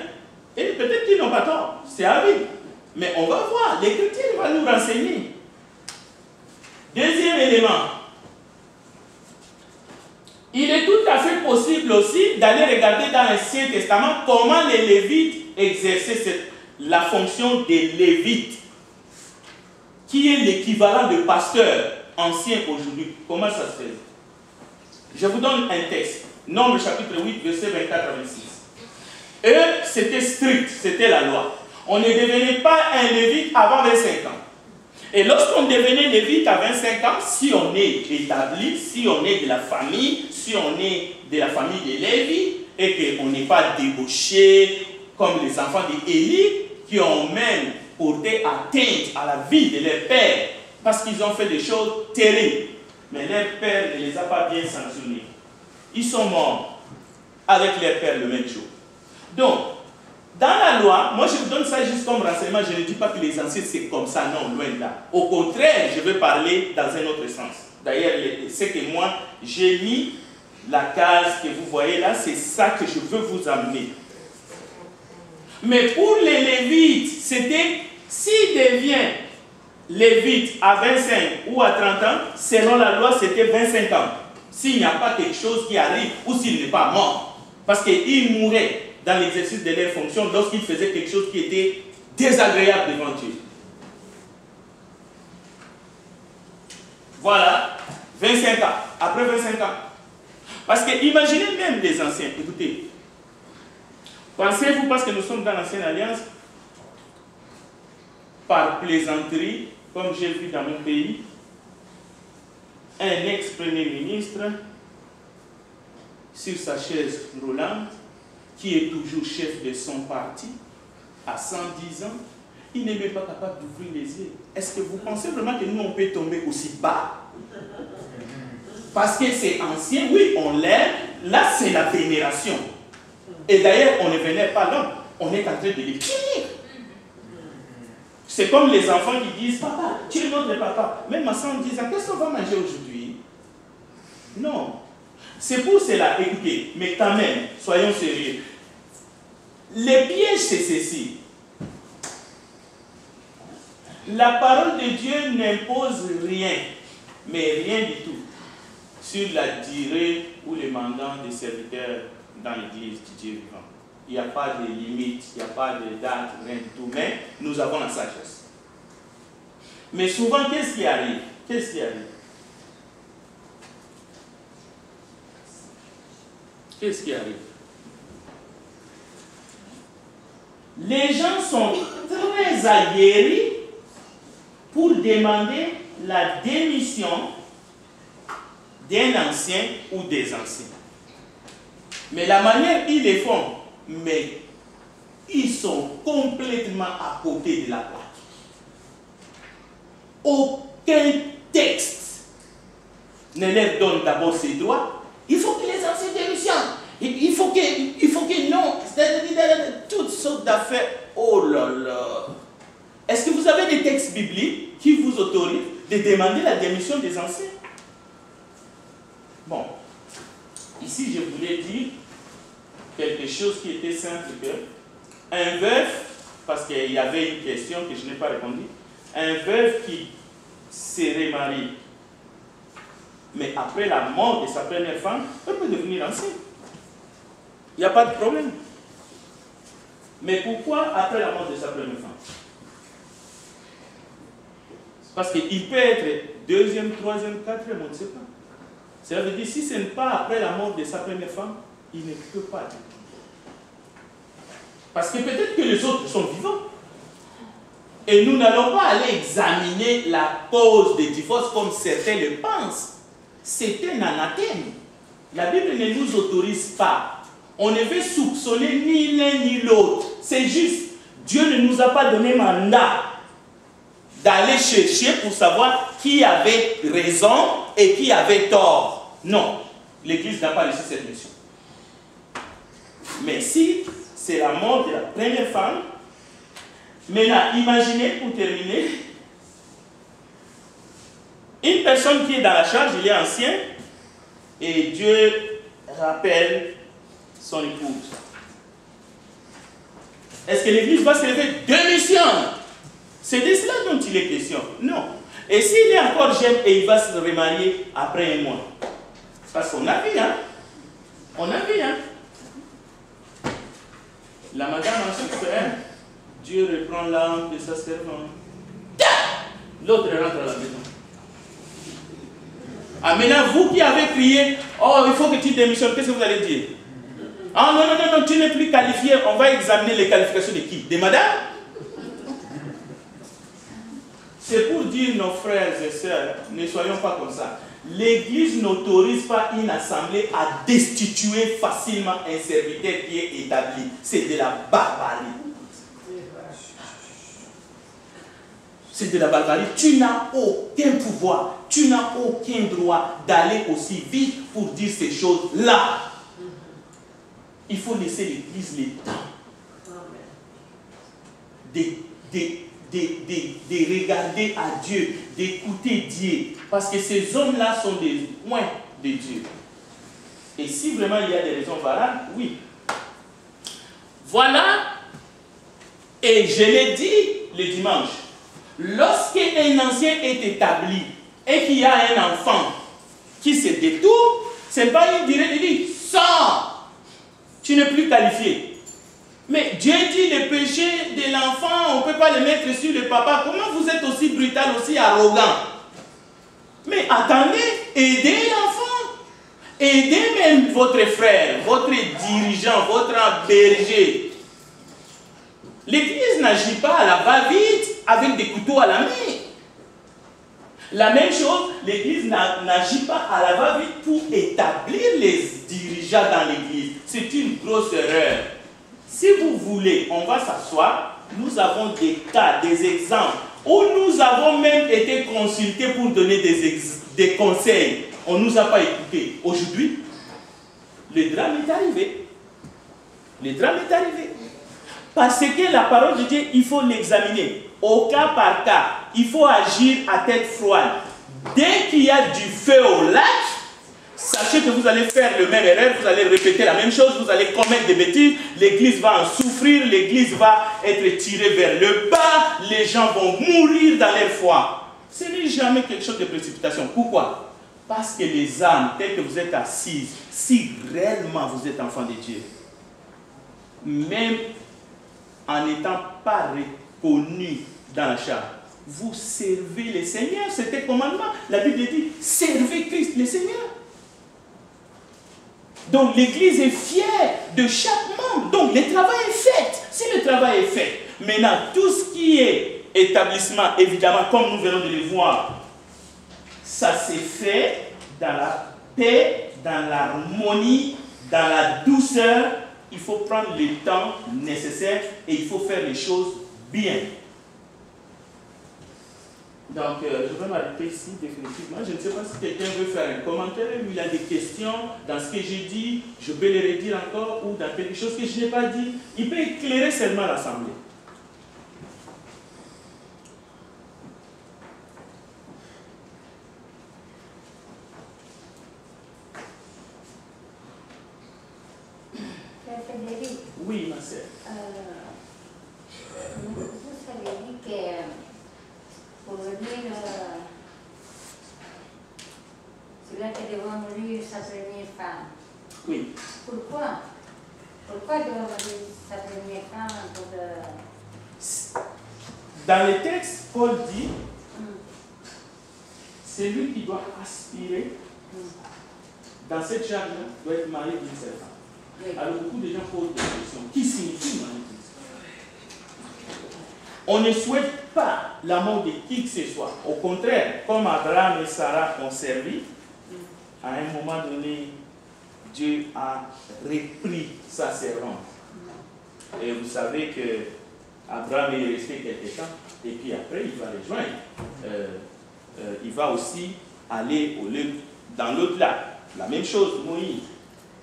Et peut-être qu'ils n'ont pas tort, c'est à vie. Mais on va voir, l'Écriture va nous renseigner. Deuxième élément. Il est tout à fait possible aussi d'aller regarder dans l'Ancien Testament comment les Lévites exerçaient la fonction des Lévites, qui est l'équivalent de pasteur ancien aujourd'hui. Comment ça se fait? Je vous donne un texte. Nombre chapitre 8, verset 24 à 26. Eux, c'était strict, c'était la loi. On ne devenait pas un Lévite avant 25 ans. Et lorsqu'on devenait lévite à 25 ans, si on est établi, si on est de la famille, si on est de la famille de Lévi, et qu'on n'est pas débauché comme les enfants d'Élie, qui ont même porté atteinte à la vie de leur père, parce qu'ils ont fait des choses terribles. Mais leur père ne les a pas bien sanctionnés. Ils sont morts avec leur père le même jour. Donc, dans la loi, moi je vous donne ça juste comme renseignement, je ne dis pas que les anciens c'est comme ça, non, loin de là. Au contraire, je vais parler dans un autre sens. D'ailleurs, c'est que moi, j'ai mis la case que vous voyez là, c'est ça que je veux vous amener. Mais pour les Lévites, c'était, s'il devient Lévite à 25 ou à 30 ans, selon la loi, c'était 25 ans. S'il n'y a pas quelque chose qui arrive, ou s'il n'est pas mort. Parce qu'il mourait dans l'exercice de leurs fonctions lorsqu'il faisait quelque chose qui était désagréable devant Dieu. Voilà, 25 ans. Après 25 ans. Parce que imaginez même les anciens, écoutez. Pensez-vous, parce que nous sommes dans l'ancienne alliance, par plaisanterie, comme j'ai vu dans mon pays, un ex-premier ministre, sur sa chaise roulante, qui est toujours chef de son parti, à 110 ans, il n'est même pas capable d'ouvrir les yeux. Est-ce que vous pensez vraiment que nous, on peut tomber aussi bas? Parce que c'est ancien, oui, on l'aime, là c'est la vénération. Et d'ailleurs, on ne venait pas là, on est en train de les punir. C'est comme les enfants qui disent, papa, tu es notre papa. Même ma soeur me dit, qu'est-ce qu'on va manger aujourd'hui? Non. C'est pour cela, écoutez, mais quand même, soyons sérieux. Les pièges, c'est ceci. La parole de Dieu n'impose rien, mais rien du tout, sur la durée ou le mandat des serviteurs dans l'église du Dieu vivant. Il n'y a pas de limite, il n'y a pas de date, rien du tout, mais nous avons la sagesse. Mais souvent, qu'est-ce qui arrive? Qu'est-ce qui arrive? Qu'est-ce qui arrive? Les gens sont très aguerris pour demander la démission d'un ancien ou des anciens. Mais la manière ils le font, mais ils sont complètement à côté de la plaque. Aucun texte ne leur donne d'abord ses droits. Il faut que les anciens démissionnent. Il faut que non. Toutes sortes d'affaires. Oh là là. Est-ce que vous avez des textes bibliques qui vous autorisent de demander la démission des anciens? Bon. Ici, je voulais dire quelque chose qui était simple que un veuf, parce qu'il y avait une question que je n'ai pas répondu, un veuf qui se remarie, mais après la mort de sa première femme, elle peut devenir ancienne. Il n'y a pas de problème. Mais pourquoi après la mort de sa première femme? Parce qu'il peut être deuxième, troisième, quatrième, on ne sait pas. Cela veut dire, si ce n'est pas après la mort de sa première femme, il ne peut pas. Parce que peut-être que les autres sont vivants. Et nous n'allons pas aller examiner la cause des divorces comme certains le pensent. C'est un anathème. La Bible ne nous autorise pas. On ne veut soupçonner ni l'un ni l'autre. C'est juste, Dieu ne nous a pas donné mandat d'aller chercher pour savoir qui avait raison et qui avait tort. Non, l'Église n'a pas reçu cette mission. Mais si c'est la mort de la première femme, maintenant, imaginez pour terminer, une personne qui est dans la charge, il est ancien, et Dieu rappelle son épouse. Est-ce que l'Église va se lever? Démissionne! C'est de cela dont il est question. Non. Et s'il est encore jeune et il va se remarier après un mois? Parce qu'on a vu, hein? On a vu, hein? La madame a souffert. Dieu reprend l'âme de sa servante. L'autre rentre à la maison. Ah, maintenant, vous qui avez crié, oh, il faut que tu démissionnes, qu'est-ce que vous allez dire? Ah, non, non, non, non, tu n'es plus qualifié. On va examiner les qualifications de qui? Des madames? C'est pour dire, nos frères et sœurs, ne soyons pas comme ça. L'Église n'autorise pas une assemblée à destituer facilement un serviteur qui est établi. C'est de la barbarie. C'est de la barbarie. Tu n'as aucun pouvoir, tu n'as aucun droit d'aller aussi vite pour dire ces choses-là. Il faut laisser l'Église le temps de regarder à Dieu, d'écouter Dieu. Parce que ces hommes-là sont des points de Dieu. Et si vraiment il y a des raisons valables, oui. Voilà. Et je l'ai dit le dimanche. Lorsqu'un ancien est établi et qu'il y a un enfant qui se détourne, ce n'est pas une durée de vie. Sors! Tu n'es plus qualifié. Mais Dieu dit le péché de l'enfant, on ne peut pas le mettre sur le papa. Comment vous êtes aussi brutal, aussi arrogant? Mais attendez, aidez l'enfant. Aidez même votre frère, votre dirigeant, votre berger. L'Église n'agit pas à la va-vite avec des couteaux à la main. La même chose, l'Église n'agit pas à la va-vite pour établir les dirigeants dans l'Église. C'est une grosse erreur. Si vous voulez, on va s'asseoir. Nous avons des cas, des exemples, où nous avons même été consultés pour donner des conseils. On ne nous a pas écoutés. Aujourd'hui, le drame est arrivé. Le drame est arrivé. Parce que la parole de Dieu, il faut l'examiner au cas par cas. Il faut agir à tête froide. Dès qu'il y a du feu au lac, sachez que vous allez faire le même erreur, vous allez répéter la même chose, vous allez commettre des bêtises, l'église va en souffrir, l'église va être tirée vers le bas, les gens vont mourir dans leur foi. Ce n'est jamais quelque chose de précipitation. Pourquoi? Parce que les âmes, telles que vous êtes assises, si réellement vous êtes enfant de Dieu, même en n'étant pas reconnu dans la chair, vous servez le Seigneur. C'était le commandement. La Bible dit, servez Christ, le Seigneur. Donc l'église est fière de chaque membre. Donc le travail est fait. Si le travail est fait, maintenant tout ce qui est établissement, évidemment, comme nous venons de le voir, ça s'est fait dans la paix, dans l'harmonie, dans la douceur. Il faut prendre le temps nécessaire et il faut faire les choses bien. Donc, je vais m'arrêter ici définitivement. Je ne sais pas si quelqu'un veut faire un commentaire ou il a des questions dans ce que j'ai dit, je peux les redire encore, ou dans quelque chose que je n'ai pas dit. Il peut éclairer seulement l'Assemblée. Frédéric, Oui, ma sœur. vous avez dit que pour venir, celui qui devait mourir sa première femme. Oui. Pourquoi? Pourquoi devait mourir sa première femme pour Dans les textes, Paul dit, c'est lui qui doit aspirer dans cette charge-là, doit être marié d'une seule femme. Oui. Alors beaucoup de gens posent des questions. Qui signifie marié d'une seule femme? On ne souhaite pas la mort de qui que ce soit. Au contraire, comme Abraham et Sarah ont servi, à un moment donné, Dieu a repris sa servante. Et vous savez que Abraham est resté quelque temps, et puis après, il va rejoindre. Il va aussi aller dans l'au-delà. La même chose, Moïse.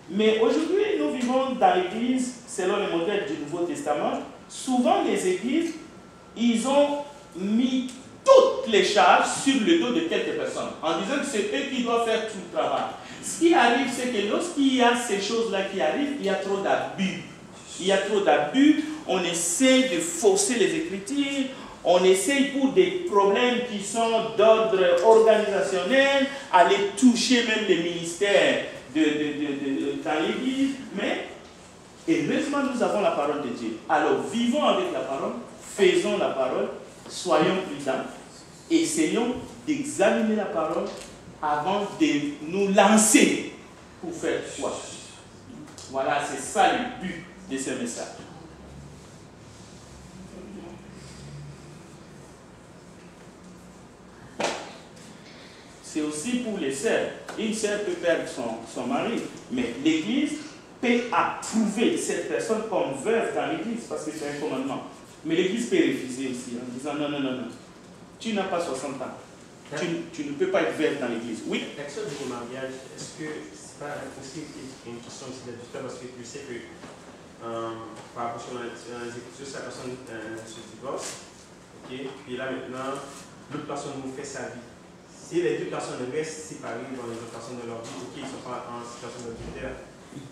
Mais aujourd'hui, nous vivons dans l'Église, selon le modèle du Nouveau Testament. Souvent, les églises, ils ont mis toutes les charges sur le dos de quelques personnes, en disant que c'est eux qui doivent faire tout le travail. Ce qui arrive, c'est que lorsqu'il y a ces choses-là qui arrivent, il y a trop d'abus. Il y a trop d'abus, on essaie de forcer les Écritures, on essaie pour des problèmes qui sont d'ordre organisationnel, aller toucher même les ministères dans l'Église, mais heureusement nous avons la parole de Dieu. Alors vivons avec la parole, faisons la parole, soyons prudents, essayons d'examiner la parole avant de nous lancer pour faire quoi. Voilà, c'est ça le but de ce message. C'est aussi pour les sœurs. Une sœur peut perdre son mari, mais l'Église peut approuver cette personne comme veuve dans l'Église parce que c'est un commandement. Mais l'Église peut refuser aussi en disant non, non, non, non. Tu n'as pas 60 ans. Tu ne peux pas être veuve dans l'Église. Oui. L'action du mariage, est-ce que c'est pas aussi une question aussi d'adultère parce que tu sais que par rapport à les écritures, la personne se divorce, ok, puis là maintenant, l'autre personne vous fait sa vie. Si les deux personnes restent séparées dans les autres personnes de leur vie, ok, ils ne sont pas en situation d'adultère.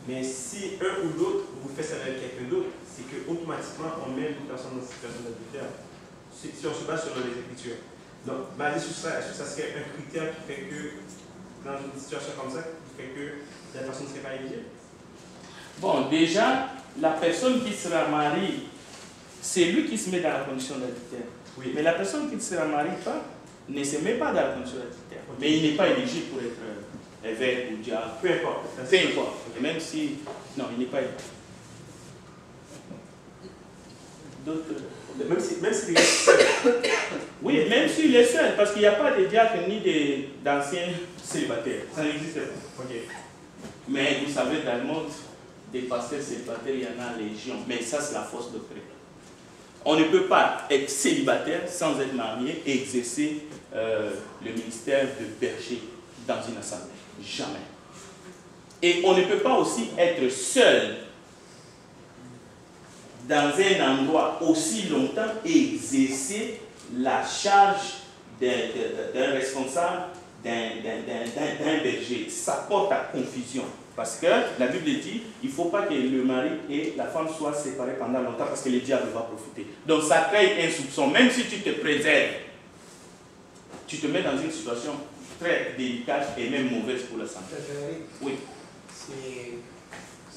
Mais si un ou l'autre vous fait ça avec quelqu'un d'autre, c'est qu'automatiquement on met l'autre personne dans une situation d'adultère. Si on se base sur les Écritures. Donc, basé sur ça, est-ce que ça serait un critère qui fait que, dans une situation comme ça, qui fait que la personne ne serait pas éligible? Bon, déjà, la personne qui sera mariée, c'est lui qui se met dans la condition d'adultère. Oui. Mais la personne qui ne sera mariée pas, ne se met pas dans la condition d'adultère. Okay. Mais il n'est pas éligible pour être évêque ou diable. Peu importe. Peu importe. Okay. Même si... Non, il n'est pas éligible. D'autres... Même s'il est seul. Oui, même s'il est seul, parce qu'il n'y a pas de diacre ni d'anciens célibataires. Ça n'existe pas. Okay. Mais vous savez, dans le monde des pasteurs célibataires, il y en a légion. Mais ça, c'est la force doctrine. On ne peut pas être célibataire sans être marié et exercer le ministère de berger dans une assemblée. Jamais. Et on ne peut pas aussi être seul dans un endroit aussi longtemps et exercer la charge d'un responsable, d'un berger. Ça porte à confusion. Parce que la Bible dit, il ne faut pas que le mari et la femme soient séparés pendant longtemps parce que le diable va profiter. Donc ça crée un soupçon. Même si tu te préserves, tu te mets dans une situation très délicate et même mauvaise pour la santé. Oui. Si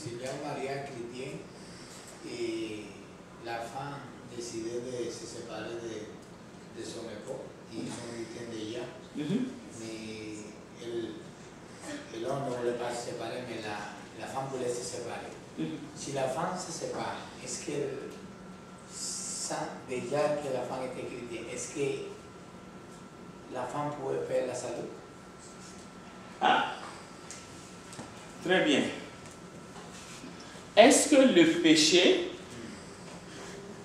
il y a un mariage chrétien et la femme décide de se séparer de son époux, ils sont chrétiens déjà, mais l'homme ne voulait pas se séparer, mais la femme voulait se séparer. Si la femme se sépare, est-ce que, déjà que la femme était chrétienne, est-ce que la femme pouvait perdre la salut? Ah, très bien. Est-ce que le péché,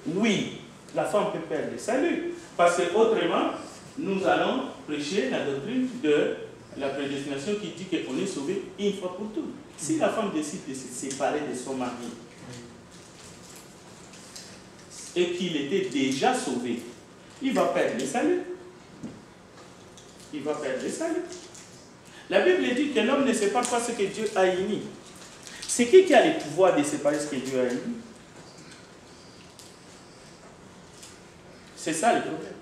oui, la femme peut perdre le salut? Parce que autrement, nous allons prêcher la doctrine de la prédestination qui dit qu'on est sauvé une fois pour toutes. Si la femme décide de se séparer de son mari et qu'il était déjà sauvé, il va perdre le salut. Il va perdre le salut. La Bible dit que l'homme ne sépare pas ce que Dieu a uni. C'est qui a le pouvoir de séparer ce que Dieu a uni? C'est ça le problème.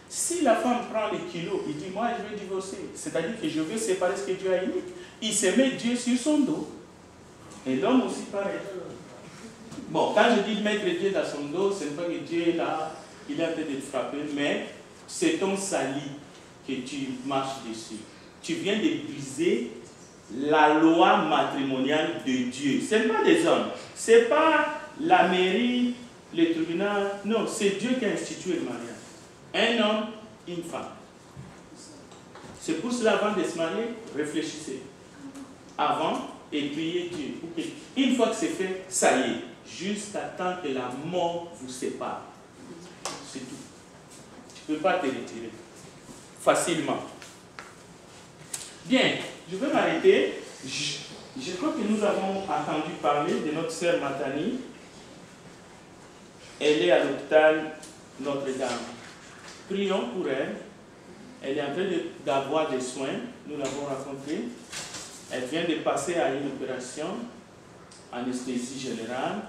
Si la femme prend les kilos, il dit, moi je vais divorcer, c'est-à-dire que je veux séparer ce que Dieu a uni, il se met Dieu sur son dos. Et l'homme aussi pareil. Bon, quand je dis mettre Dieu dans son dos, ce n'est pas que Dieu est là, il est en train de te frapper, mais c'est ton sali que tu marches dessus. Tu viens de briser la loi matrimoniale de Dieu. Ce n'est pas des hommes, ce n'est pas la mairie, le tribunal, non, c'est Dieu qui a institué le mariage. Un homme, une femme. C'est pour cela, avant de se marier, réfléchissez. Avant, et priez Dieu. Une fois que c'est fait, ça y est. Jusqu'à temps que la mort vous sépare. C'est tout. Tu ne peux pas te retirer facilement. Bien, je vais m'arrêter. Je crois que nous avons entendu parler de notre sœur Matani. Elle est à l'hôpital Notre-Dame. Prions pour elle. Elle est en train d'avoir des soins. Nous l'avons rencontrée. Elle vient de passer à une opération, anesthésie générale.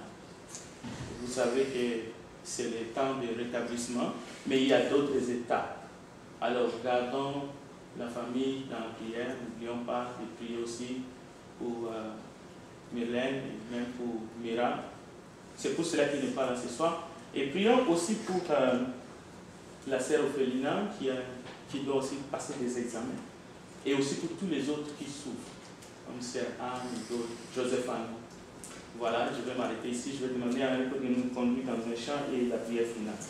Vous savez que c'est le temps de rétablissement, mais il y a d'autres étapes. Alors, gardons la famille dans la prière. N'oublions pas de prier aussi pour Myrlène et même pour Mira. C'est pour cela qu'il n'est pas là ce soir. Et prions aussi pour la sœur Ophelina qui doit aussi passer des examens. Et aussi pour tous les autres qui souffrent, comme sœur Anne et d'autres, Joséphine. Voilà, je vais m'arrêter ici. Je vais demander à Eric de nous conduire dans un chant et la prière finale.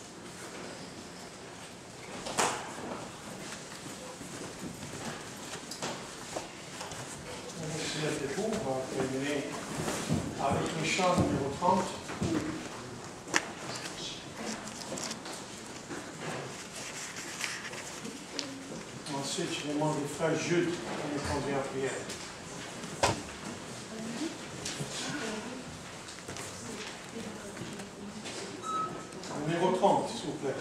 Merci à vous. On va terminer avec le chant numéro 30. Ensuite, je demande au frère Jules de nous conduire en prière. Numéro 30, s'il vous plaît.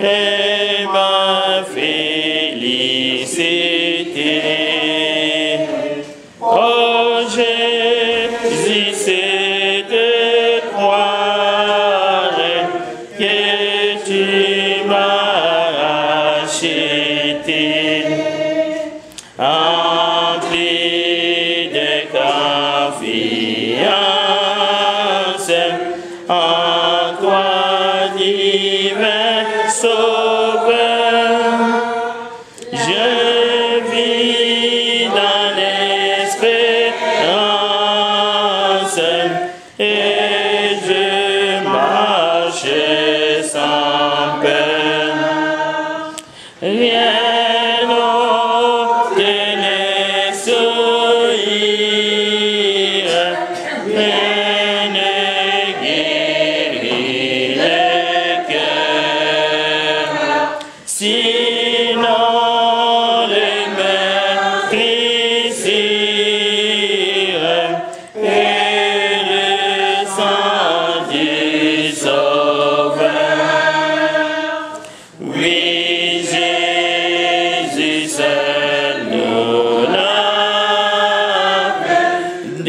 Et ma félicité. Oh Jésus, c'est de croire que tu m'as acheté, empli de confiance en toi, divin Sauveur. Je vis dans l'espérance et je marche sans peine. Rien d'autre ne souille, rien ne guérit le cœur.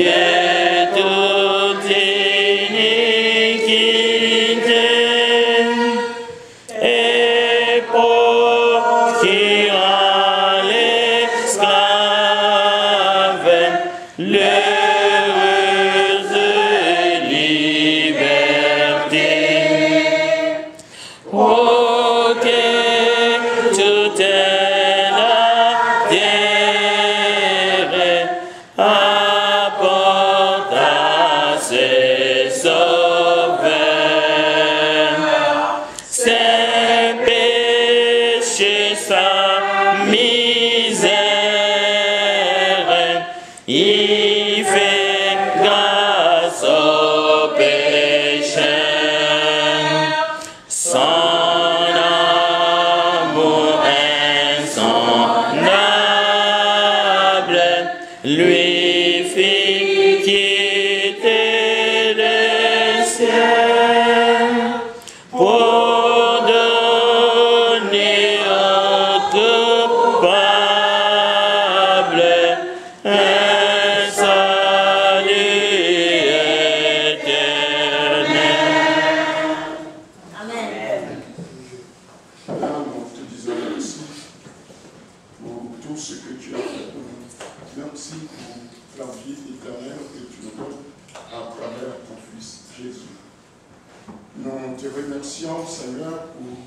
de toute iniquité, et pour qui rend l'esclave l'heureuse liberté. Oh, que toute la terre apporte à ses sauveurs ses péchés, sa misère, il fait grâce aux pécheurs. Son amour insondable lui fit quitter le ciel pour donner aux coupables un salut éternel. Amen. Père, nous te disons merci pour tout ce que tu as fait pour nous. Merci pour la vie éternelle que tu nous donnes à travers ton Fils Jésus. Nous te remercions, Seigneur, pour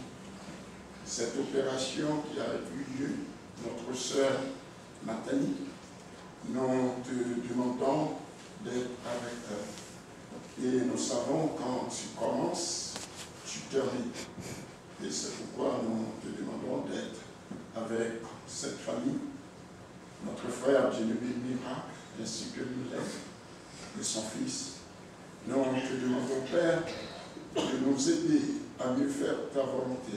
cette opération qui a eu lieu, notre sœur Nathalie. Nous te demandons d'être avec elle. Et nous savons quand tu commences, tu termines. Et c'est pourquoi nous te demandons d'être avec cette famille, notre frère bien-aimé Miracle, ainsi que Mylène et son fils. Nous te demandons, Père, de nous aider à mieux faire ta volonté.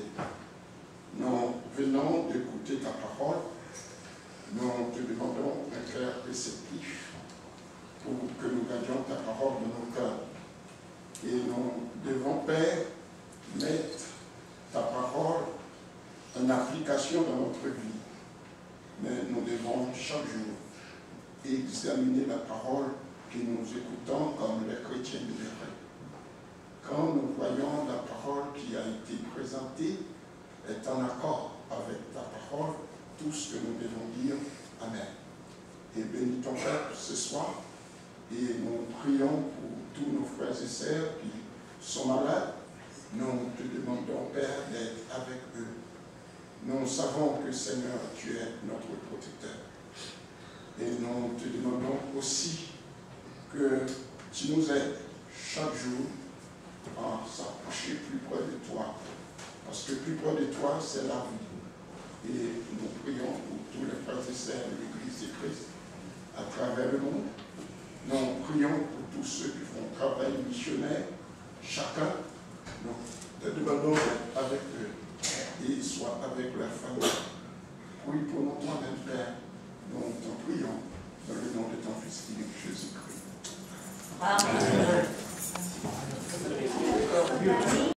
Nous venons d'écouter ta parole. Nous te demandons un cœur réceptif pour que nous gardions ta parole dans nos cœurs. Et nous devons, Père, mettre ta parole en application dans notre vie. Mais nous devons chaque jour examiner la parole que nous écoutons comme les chrétiens de vrai. Quand nous voyons la parole qui a été présentée est en accord avec ta parole, tout ce que nous devons dire, Amen. Et bénis ton Père ce soir, et nous prions pour tous nos frères et sœurs qui sont malades. Nous te demandons, Père, d'être avec eux. Nous savons que, Seigneur, tu es notre protecteur. Et nous te demandons aussi que tu nous aides chaque jour à s'approcher plus près de toi. Parce que plus près de toi, c'est la vie. Et nous prions pour tous les frères et sœurs de l'Église de Christ à travers le monde. Nous prions pour tous ceux qui font travail missionnaire. Chacun, nous te demandons d'être avec eux et soit avec leur famille. Prie pour nous toi-même, Père. Nous t'en prions dans le nom de ton Fils Jésus-Christ. Amen.